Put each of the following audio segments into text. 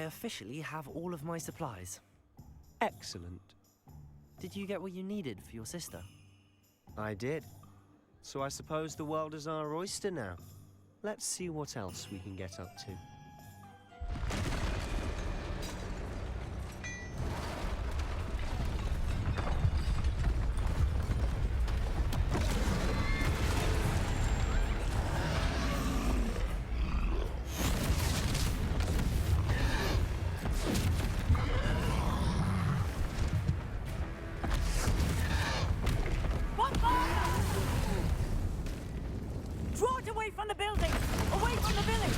I officially have all of my supplies. Excellent. Did you get what you needed for your sister? I did. So I suppose the world is our oyster now. Let's see what else we can get up to. Draw it away from the building! Away from the village!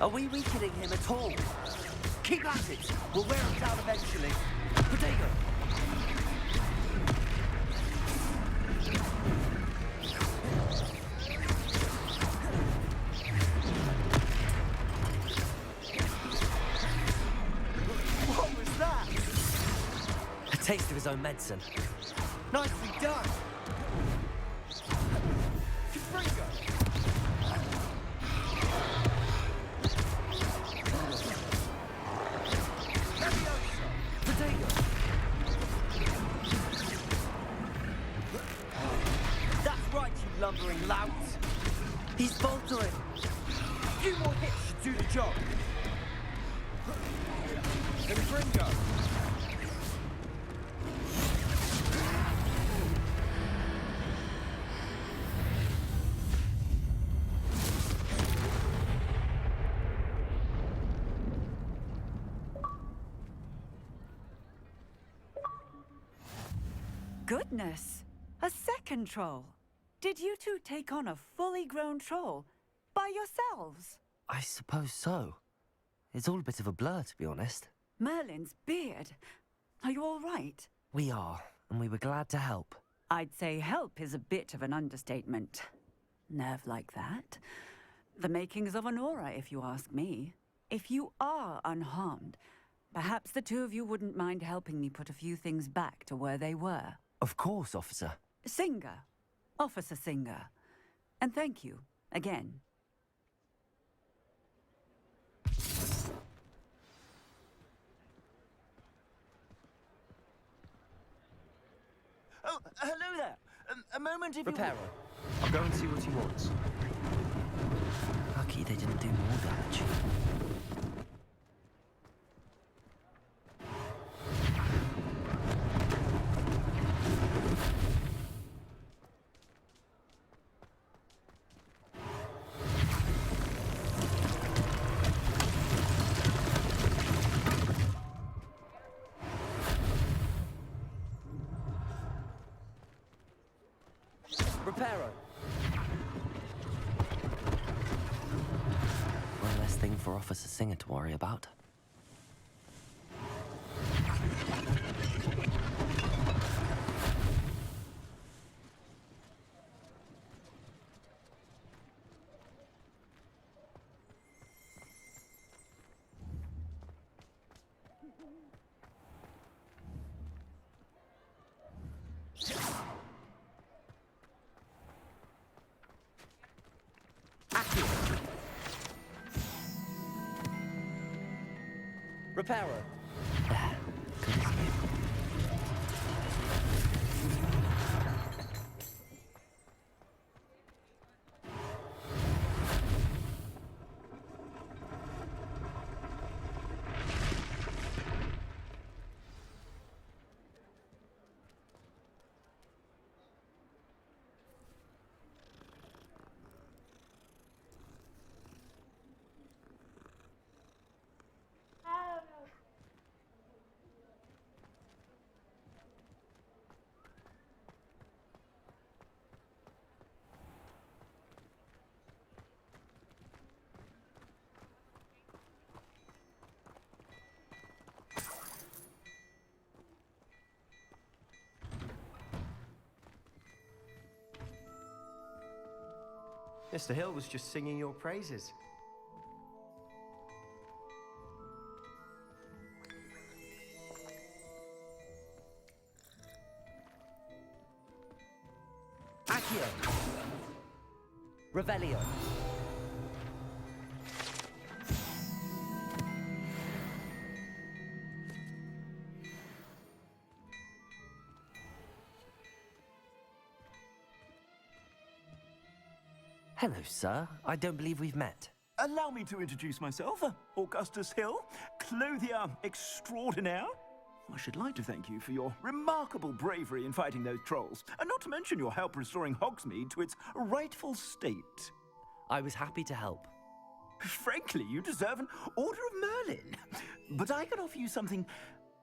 Are we weakening him at all? Keep at it! We'll wear him down eventually. Potato! What was that? A taste of his own medicine. Nicely done! Confringo! That's right, you lumbering lout! He's faltering! A few more hits should do the job! Confringo! Goodness! A second troll! Did you two take on a fully grown troll? By yourselves? I suppose so. It's all a bit of a blur, to be honest. Merlin's beard. Are you all right? We are, and we were glad to help. I'd say help is a bit of an understatement. Nerve like that. The makings of an aura, if you ask me. If you are unharmed, perhaps the two of you wouldn't mind helping me put a few things back to where they were. Of course, officer. Singer. Officer Singer. And thank you, again. Oh, hello there. A moment if Reparo. I'll go and see what he wants. Lucky they didn't do more damage. Reparo. One less thing for Officer Singer to worry about. Reparo. There. Good as new. Mr. Hill was just singing your praises. Accio. Revelio. Hello, sir. I don't believe we've met. Allow me to introduce myself, Augustus Hill, clothier extraordinaire. I should like to thank you for your remarkable bravery in fighting those trolls, and not to mention your help restoring Hogsmeade to its rightful state. I was happy to help. Frankly, you deserve an Order of Merlin. But I can offer you something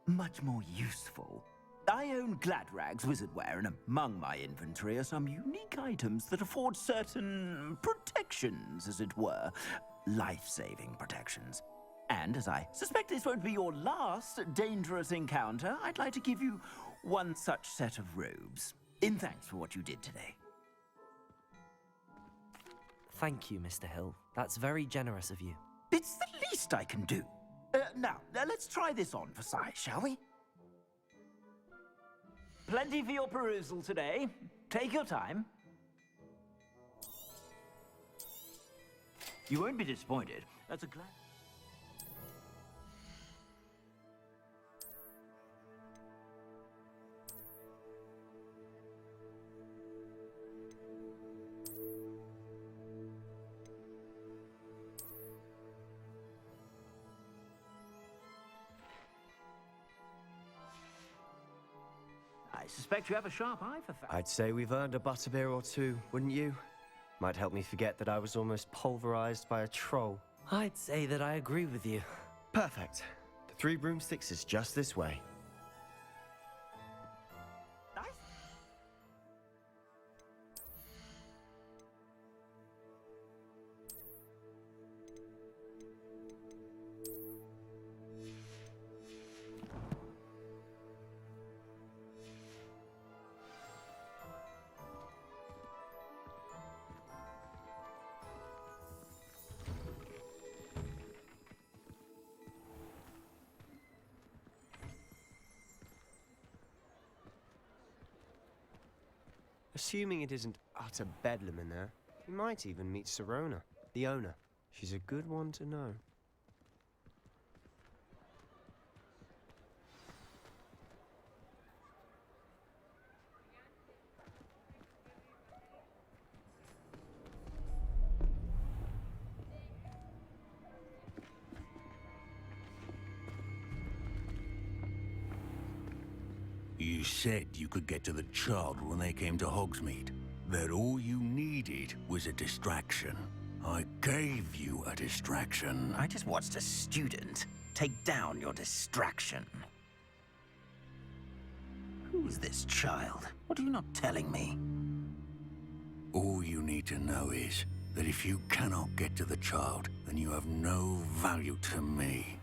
much more useful. I own Gladrag's wizardware, and among my inventory are some unique items that afford certain protections, as it were. Life-saving protections. And as I suspect this won't be your last dangerous encounter, I'd like to give you one such set of robes, in thanks for what you did today. Thank you, Mr. Hill. That's very generous of you. It's the least I can do. Now, let's try this on for size, shall we? Plenty for your perusal today. Take your time. You won't be disappointed. That's a glad... I suspect you have a sharp eye for facts. I'd say we've earned a butterbeer or two, wouldn't you? Might help me forget that I was almost pulverized by a troll. I'd say that I agree with you. Perfect. The Three Broomsticks is just this way. Nice. Assuming it isn't utter bedlam in there, we might even meet Sirona, the owner. She's a good one to know. You said you could get to the child when they came to Hogsmeade. That all you needed was a distraction. I gave you a distraction. I just watched a student take down your distraction. Who's this child? What are you not telling me? All you need to know is that if you cannot get to the child, then you have no value to me.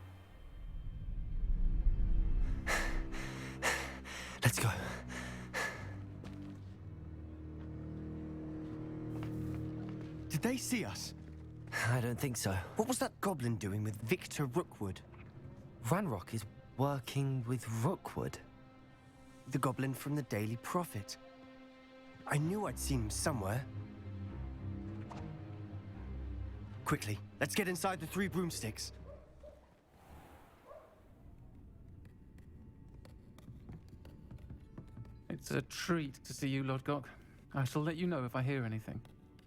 Let's go. Did they see us? I don't think so. What was that goblin doing with Victor Rookwood? Ranrock is working with Rookwood. The goblin from the Daily Prophet. I knew I'd seen him somewhere. Quickly, let's get inside the Three Broomsticks. It's a treat to see you, Lodgok. I shall let you know if I hear anything.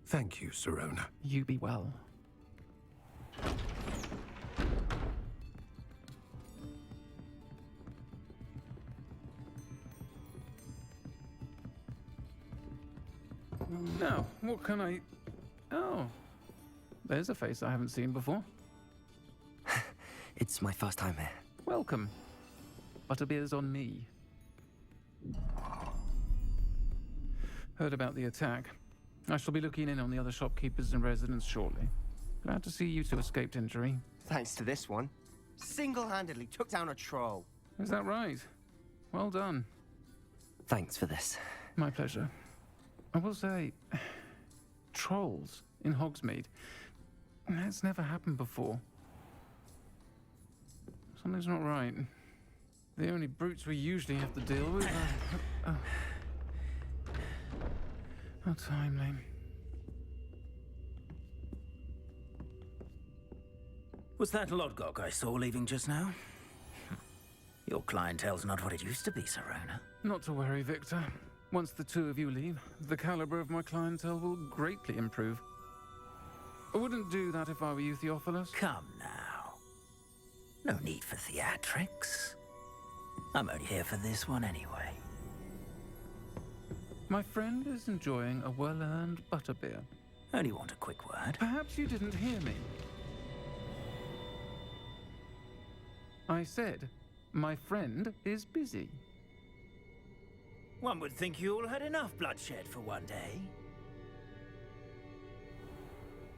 Thank you, Sirona. You be well. Now, what can I... Oh, there's a face I haven't seen before. It's my first time here. Welcome. Butterbeer's on me. Heard about the attack. I shall be looking in on the other shopkeepers and residents shortly. Glad to see you two escaped injury. Thanks to this one. Single-handedly took down a troll. Is that right? Well done. Thanks for this. My pleasure. I will say, Trolls in Hogsmeade. That's never happened before. Something's not right. The only brutes we usually have to deal with are... How timely. Was that Lodgok I saw leaving just now? Your clientele's not what it used to be, Serona. Not to worry, Victor. Once the two of you leave, the caliber of my clientele will greatly improve. I wouldn't do that if I were you, Theophilus. Come now. No need for theatrics. I'm only here for this one anyway. My friend is enjoying a well-earned butterbeer. Only want a quick word. Perhaps you didn't hear me. I said, my friend is busy. One would think you all had enough bloodshed for one day.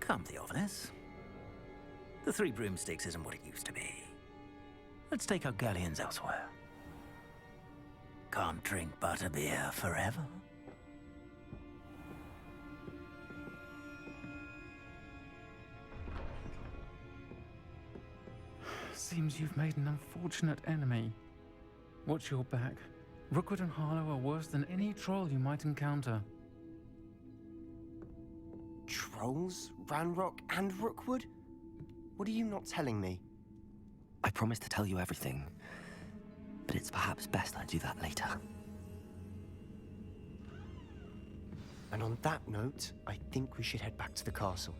Come, Theophilus. The Three Broomsticks isn't what it used to be. Let's take our galleons elsewhere. Can't drink butterbeer forever. Seems you've made an unfortunate enemy. Watch your back. Rookwood and Harlow are worse than any troll you might encounter. Trolls? Ranrock and Rookwood? What are you not telling me? I promise to tell you everything, but it's perhaps best I do that later. And on that note, I think we should head back to the castle.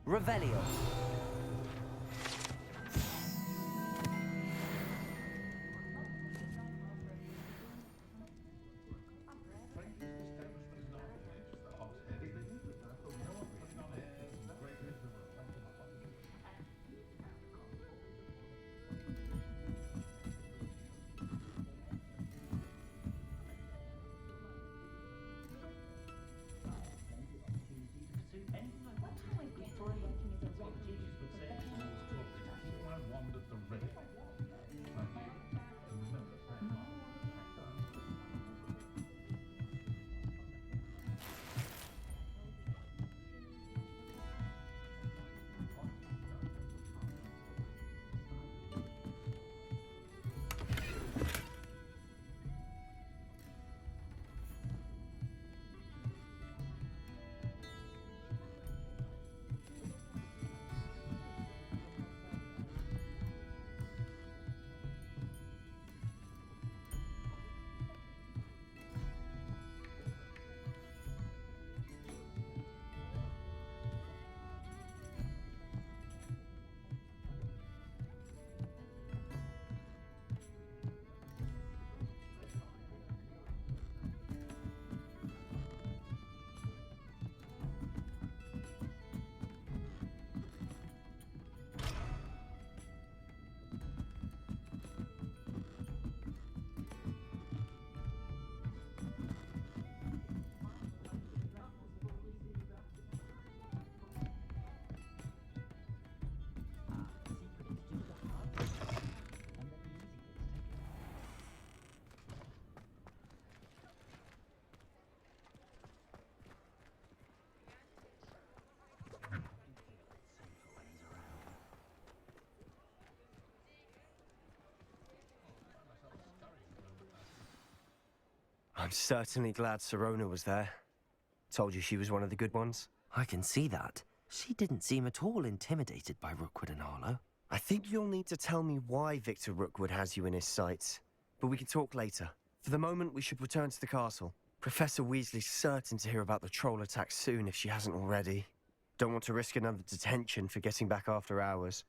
Revelio. I'm certainly glad Serona was there. Told you she was one of the good ones. I can see that. She didn't seem at all intimidated by Rookwood and Harlow. I think you'll need to tell me why Victor Rookwood has you in his sights. But we can talk later. For the moment, we should return to the castle. Professor Weasley's certain to hear about the troll attack soon if she hasn't already. Don't want to risk another detention for getting back after hours.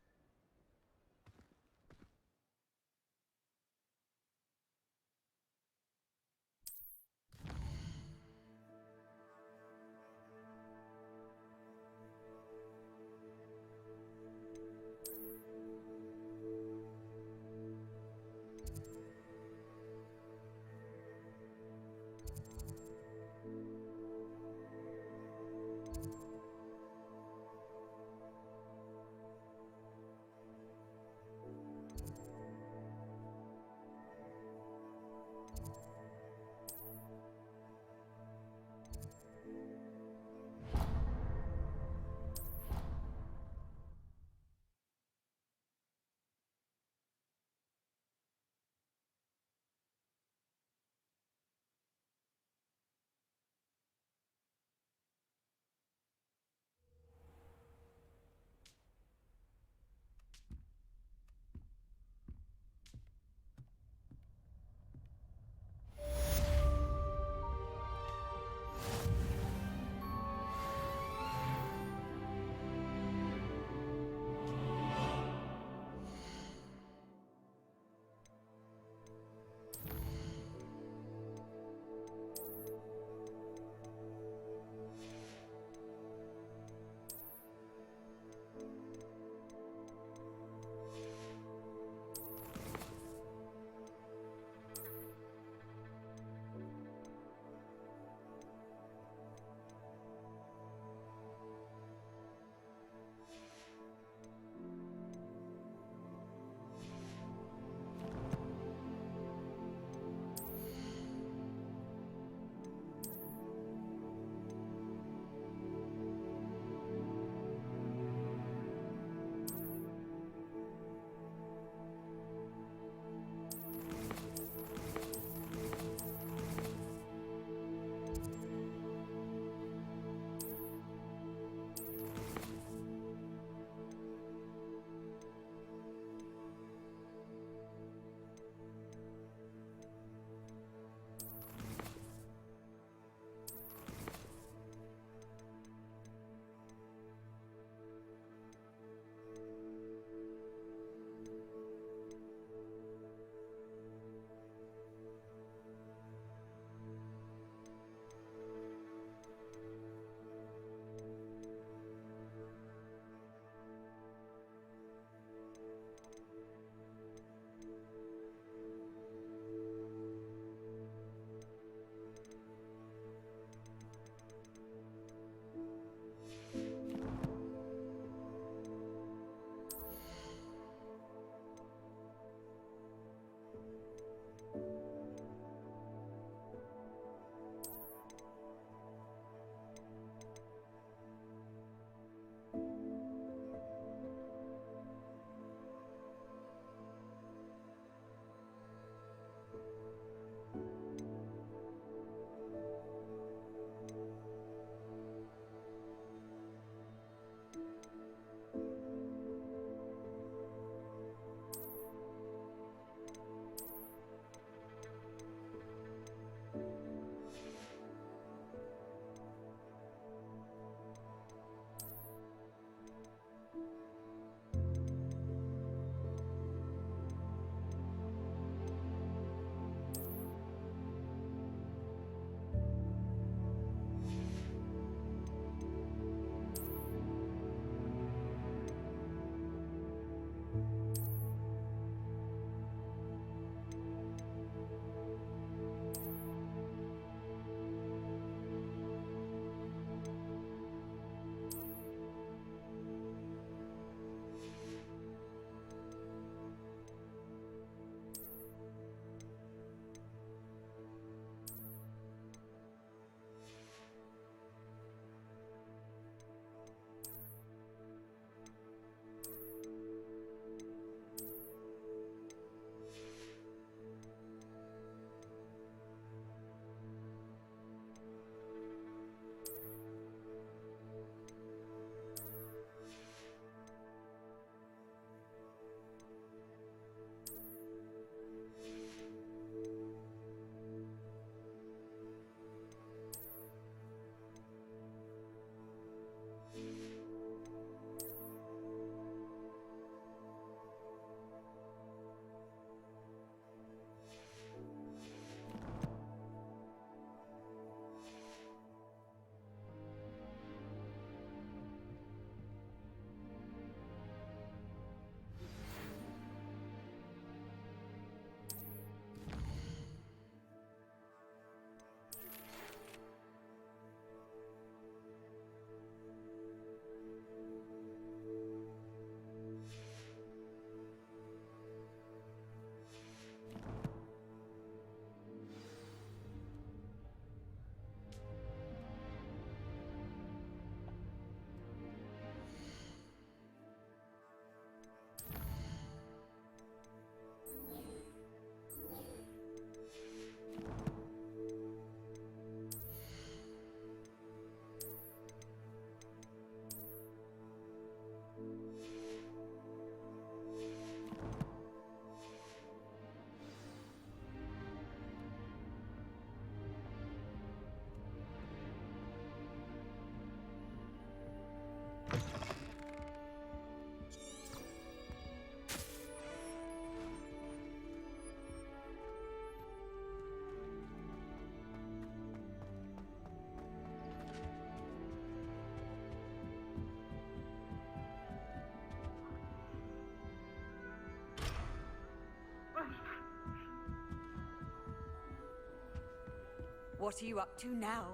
What are you up to now?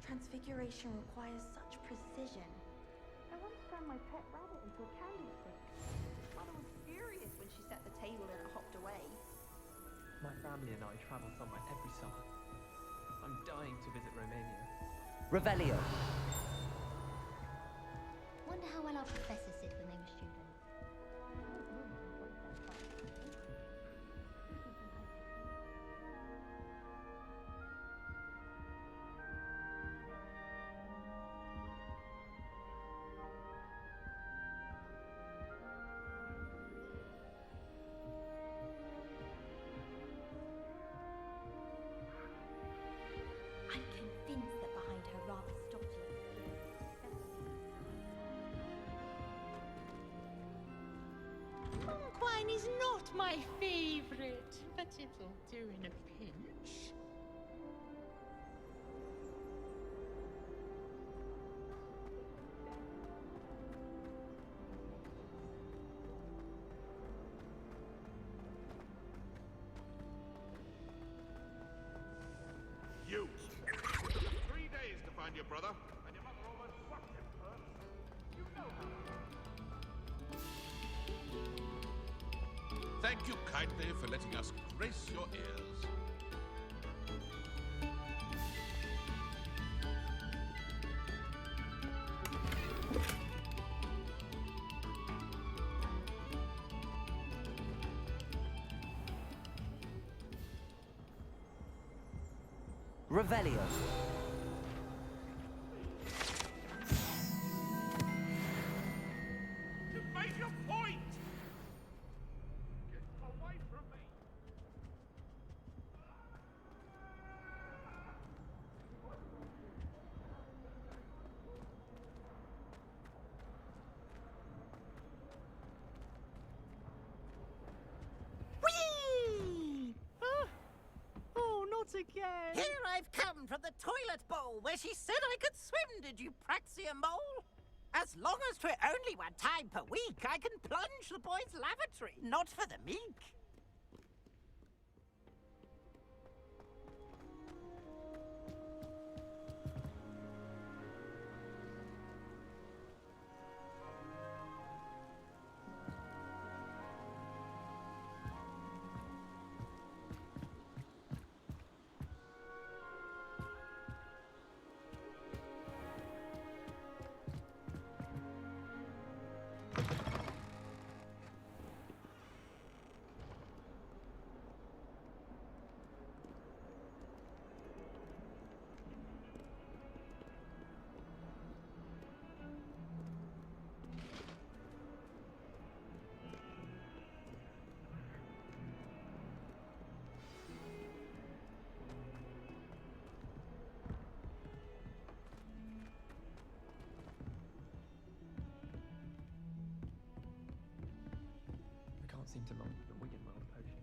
Transfiguration requires such precision. I once turned my pet rabbit into a candlestick. Mother was furious when she set the table and it hopped away. My family and I travel somewhere every summer. I'm dying to visit Romania. Revelio. Wonder how well our professors did when they were students. I'm convinced that behind her rather stodgy Wine is not my favorite, but it'll do in a pinch. You! 3 days to find your brother, and your mother almost swapped him first. You know how. Thank you kindly for letting us grace your ears. Revelio. You've made your point! Get away from me! Whee! Oh, not again! Here I've come from the toilet bowl where she said I could swim, did you praxia mole? As long as 'twere only 1 time per week, I can plunge the boys' lavatory, not for the meek. I can't seem to melt the Wigan World potion.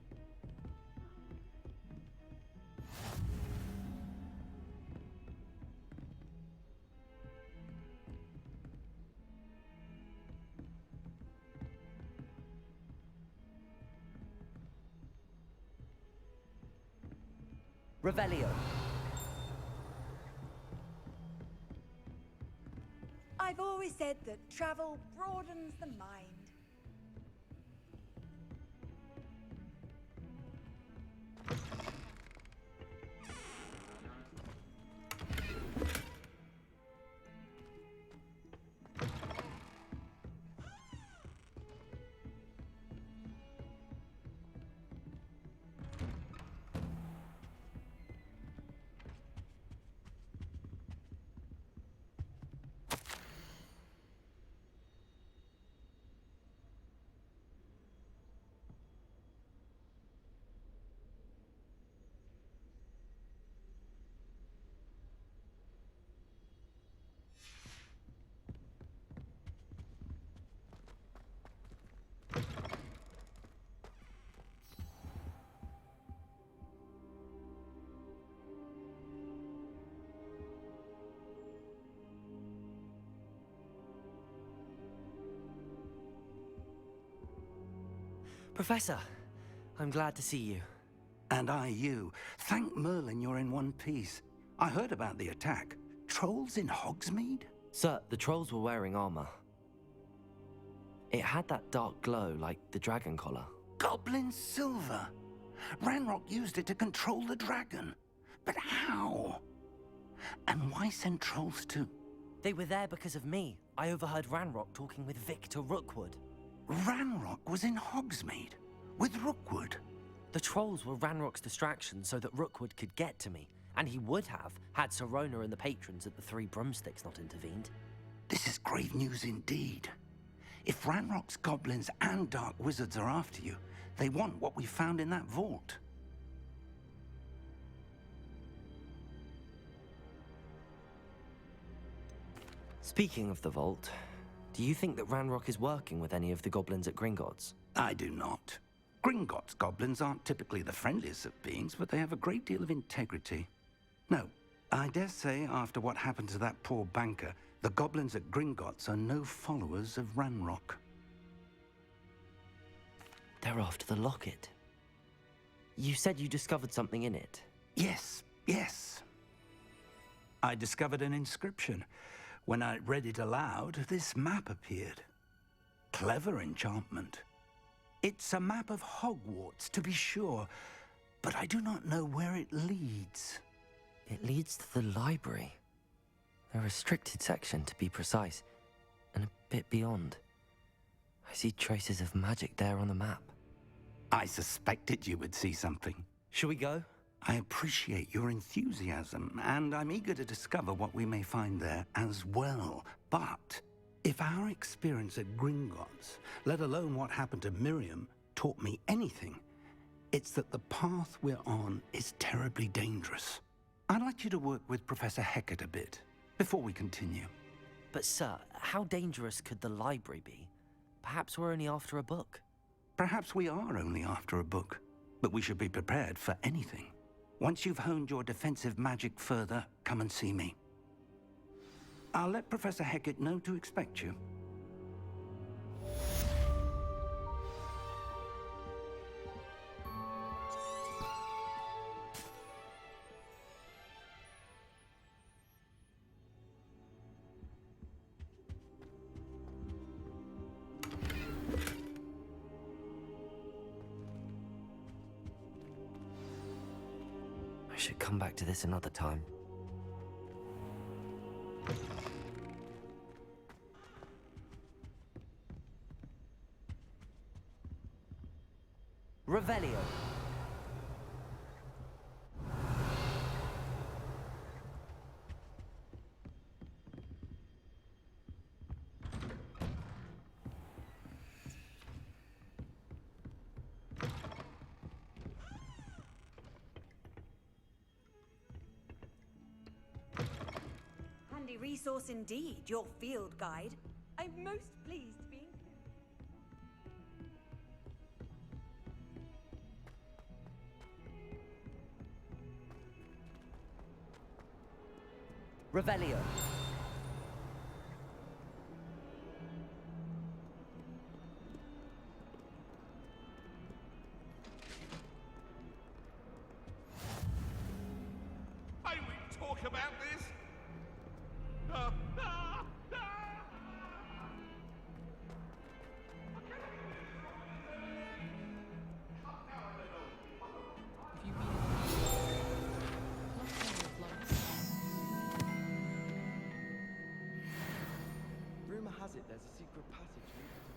Revelio. I've always said that travel broadens the mind. Professor, I'm glad to see you. And I you. Thank Merlin you're in one piece. I heard about the attack. Trolls in Hogsmeade? Sir, the trolls were wearing armor. It had that dark glow like the dragon collar. Goblin silver! Ranrock used it to control the dragon. But how? And why send trolls to... They were there because of me. I overheard Ranrock talking with Victor Rookwood. Ranrock was in Hogsmeade? With Rookwood? The trolls were Ranrock's distraction so that Rookwood could get to me. And he would have, had Sirona and the patrons at the Three Broomsticks not intervened. This is grave news indeed. If Ranrock's goblins and dark wizards are after you, they want what we found in that vault. Speaking of the vault, do you think that Ranrock is working with any of the goblins at Gringotts? I do not. Gringotts goblins aren't typically the friendliest of beings, but they have a great deal of integrity. No, I dare say after what happened to that poor banker, the goblins at Gringotts are no followers of Ranrock. They're after the locket. You said you discovered something in it. Yes. I discovered an inscription. When I read it aloud, this map appeared. Clever enchantment. It's a map of Hogwarts, to be sure, but I do not know where it leads. It leads to the library. A restricted section, to be precise, and a bit beyond. I see traces of magic there on the map. I suspected you would see something. Shall we go? I appreciate your enthusiasm, and I'm eager to discover what we may find there as well. But if our experience at Gringotts, let alone what happened to Miriam, taught me anything, it's that the path we're on is terribly dangerous. I'd like you to work with Professor Hecat a bit, before we continue. But sir, how dangerous could the library be? Perhaps we're only after a book. Perhaps we are only after a book, but we should be prepared for anything. Once you've honed your defensive magic further, come and see me. I'll let Professor Hecat know to expect you. I should come back to this another time. Revelio. Handy resource indeed, your field guide. I'm most pleased being Revelio. May we talk about this? Rumor has it there's a secret passage leading to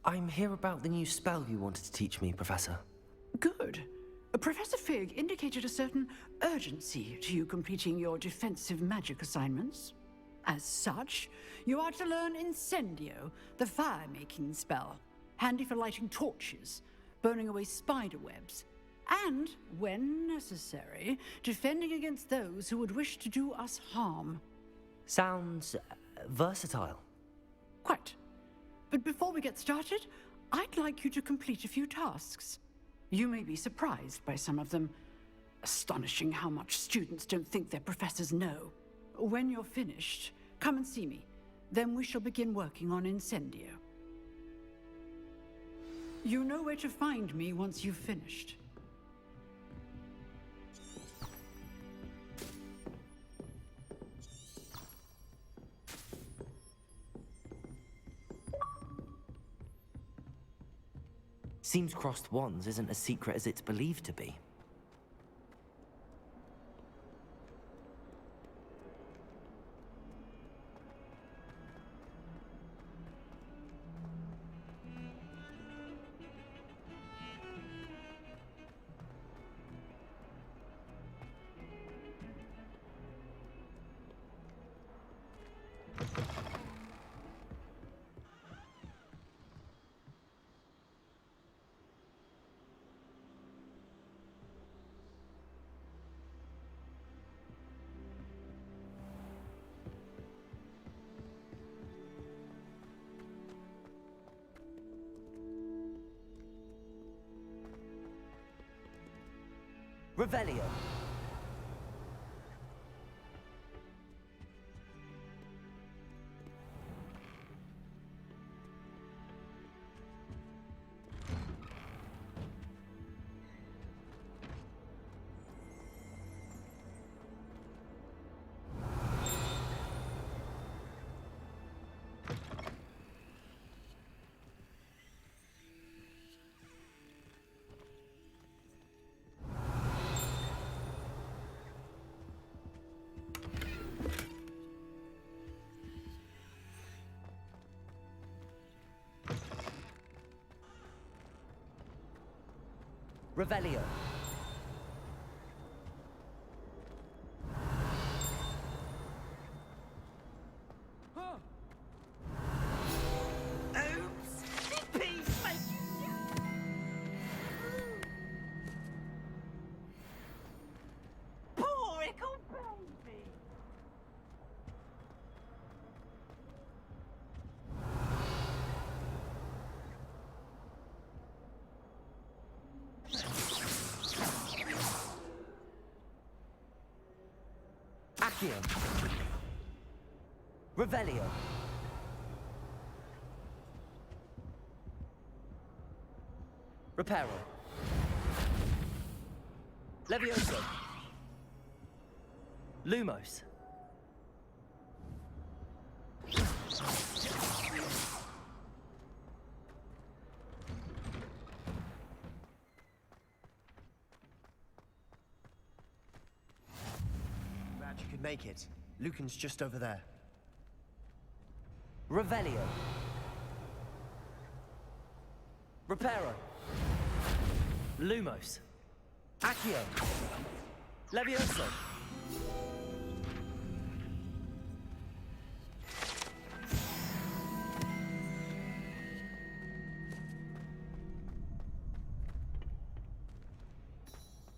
I'm here about the new spell you wanted to teach me, Professor. Good. Professor Fig indicated a certain urgency to you completing your defensive magic assignments. As such, you are to learn Incendio, the fire-making spell, handy for lighting torches, burning away spider webs, and, when necessary, defending against those who would wish to do us harm. Sounds versatile. Quite. But before we get started, I'd like you to complete a few tasks. You may be surprised by some of them. Astonishing how much students don't think their professors know. When you're finished, come and see me. Then we shall begin working on Incendio. You know where to find me once you've finished. Seems crossed wands isn't as secret as it's believed to be. Revelio. Revelio. Accio. Revelio. Reparo. Levioso. Lumos. Glad you could make it. Lucan's just over there. Revelio. Reparo. Lumos. Accio. Levioso.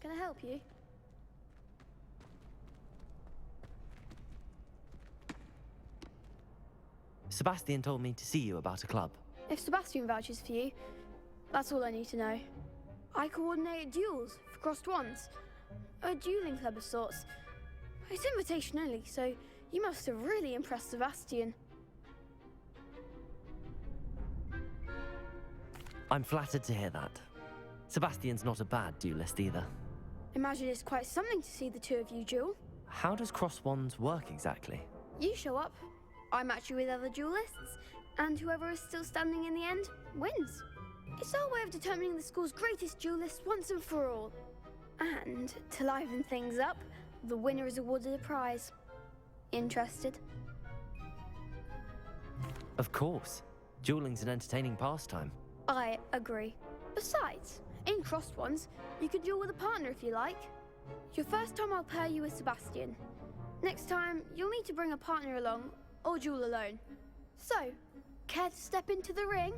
Can I help you? Sebastian told me to see you about a club. If Sebastian vouches for you, that's all I need to know. I coordinate duels for crossed wands. A dueling club of sorts. It's invitation only, so you must have really impressed Sebastian. I'm flattered to hear that. Sebastian's not a bad duelist either. Imagine it's quite something to see the two of you duel. How does cross wands work exactly? You show up, I match you with other duelists, and whoever is still standing in the end wins. It's our way of determining the school's greatest duelist once and for all. And to liven things up, the winner is awarded a prize. Interested? Of course. Dueling's an entertaining pastime. I agree. Besides, in crossed ones, you can duel with a partner if you like. Your first time I'll pair you with Sebastian. Next time, you'll need to bring a partner along, or duel alone. So, care to step into the ring?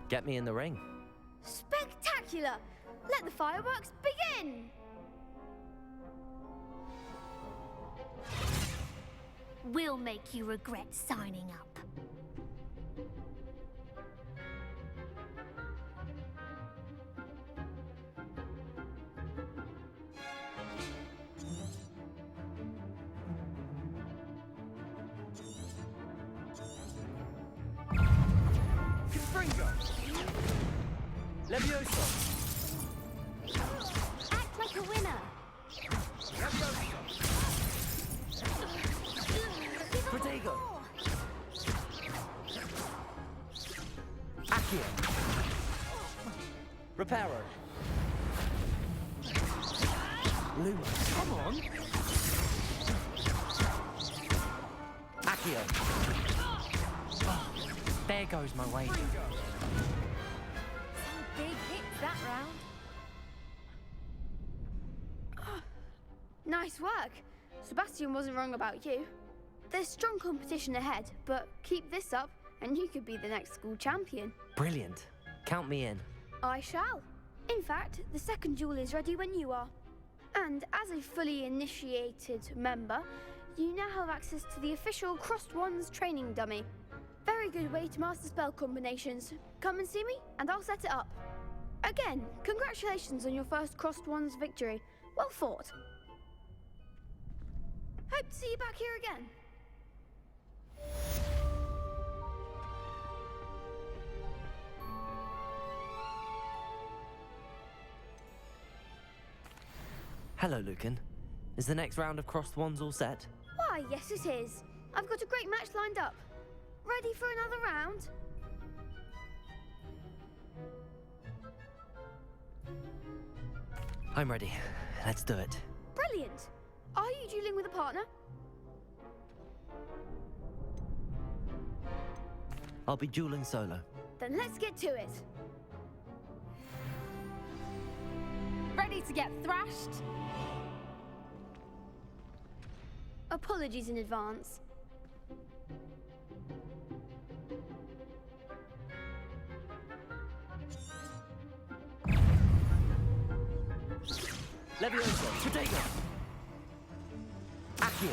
Get me in the ring. Spectacular! Let the fireworks begin! We'll make you regret signing up. Confringo! Levioso! Act like a winner! Levioso! Protego! Accio! Reparo! Luma! Come on! Accio! There goes my wager. Some big hits that round. Nice work. Sebastian wasn't wrong about you. There's strong competition ahead, but keep this up and you could be the next school champion. Brilliant. Count me in. I shall. In fact, the second duel is ready when you are. And as a fully initiated member, you now have access to the official Crossed Wands training dummy. Very good way to master spell combinations. Come and see me, and I'll set it up. Again, congratulations on your first Crossed Wands victory. Well fought. Hope to see you back here again. Hello, Lucan. Is the next round of Crossed Wands all set? Why, yes it is. I've got a great match lined up. Ready for another round? I'm ready. Let's do it. Brilliant. Are you dueling with a partner? I'll be dueling solo. Then let's get to it. Ready to get thrashed? Apologies in advance. Levioso! Protego! Accio!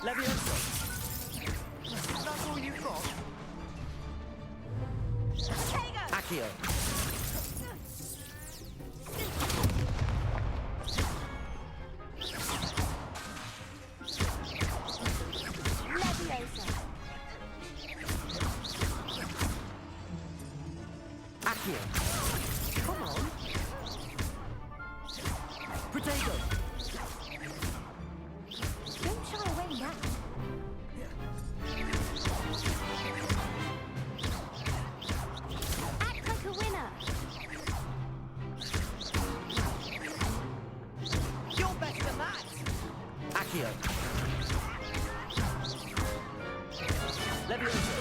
Levioso! That's all you've got? Accio! Levioso! Accio! Come on! Protego! Don't shy away now. Act like a winner! You're better than that! Accio! Levioso!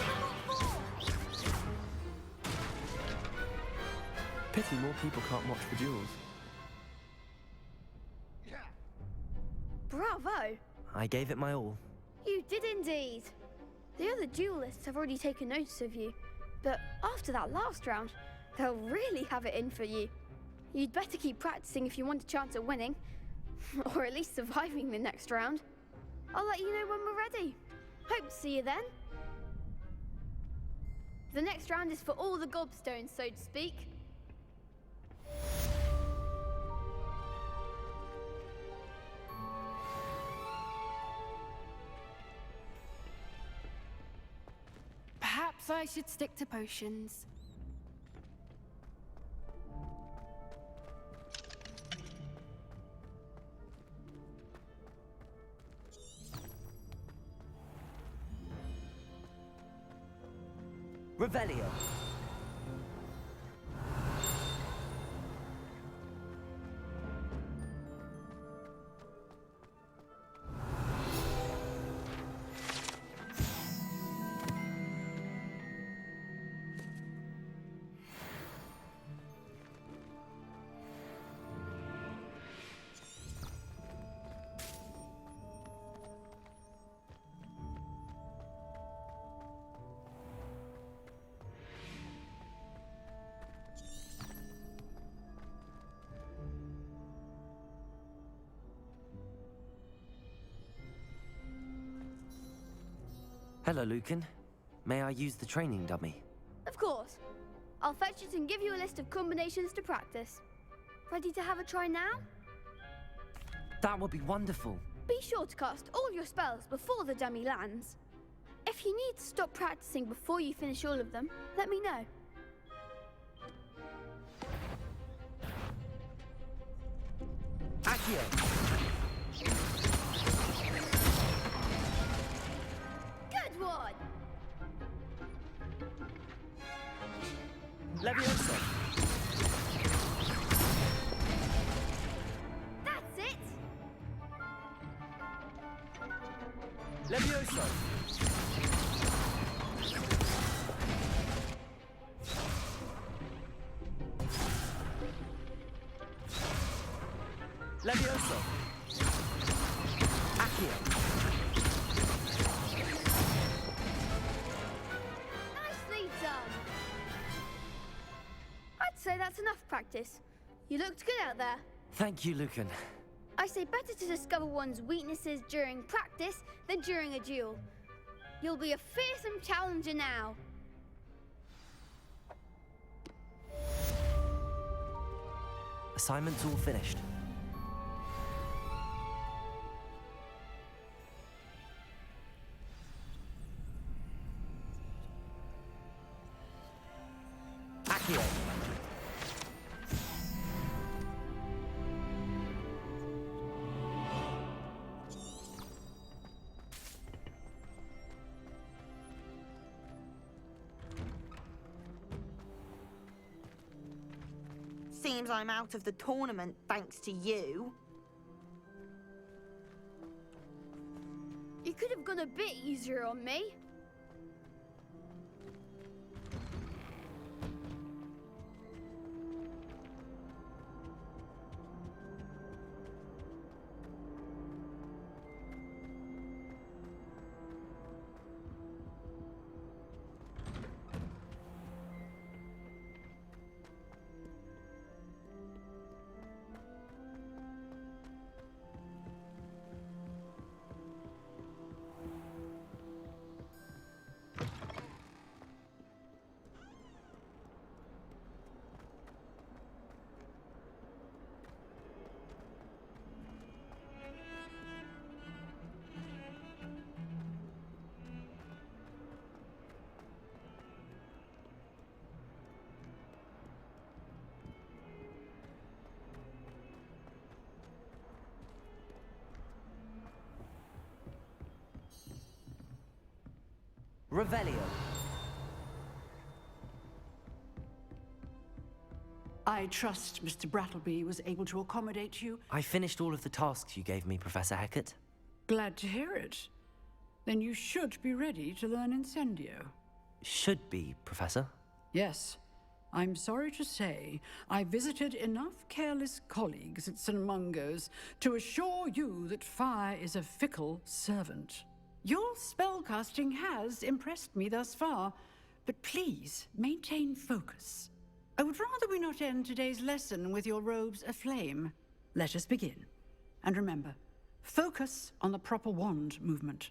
Pity more people can't watch the duels. Bravo! I gave it my all. You did indeed. The other duelists have already taken notice of you, but after that last round, they'll really have it in for you. You'd better keep practicing if you want a chance at winning, or at least surviving the next round. I'll let you know when we're ready. Hope to see you then. The next round is for all the gobstones, so to speak. Perhaps I should stick to potions. Revelio! Hello, Lucan. May I use the training dummy? Of course. I'll fetch it and give you a list of combinations to practice. Ready to have a try now? That would be wonderful. Be sure to cast all your spells before the dummy lands. If you need to stop practicing before you finish all of them, let me know. Accio! Good one! Leviosa! That's it! Leviosa! Leviosa! Accio! Nicely done! I'd say that's enough practice. You looked good out there. Thank you, Lucan. I say better to discover one's weaknesses during practice than during a duel. You'll be a fearsome challenger now. Assignment's all finished. Accio! Seems I'm out of the tournament thanks to you. You could have gone a bit easier on me. Revelio. I trust Mr. Brattleby was able to accommodate you. I finished all of the tasks you gave me, Professor Hecat. Glad to hear it. Then you should be ready to learn Incendio. Should be, Professor. Yes. I'm sorry to say, I visited enough careless colleagues at St. Mungo's to assure you that fire is a fickle servant. Your spellcasting has impressed me thus far, but please maintain focus. I would rather we not end today's lesson with your robes aflame. Let us begin. And remember, focus on the proper wand movement.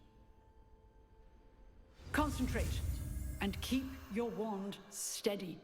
Concentrate and keep your wand steady.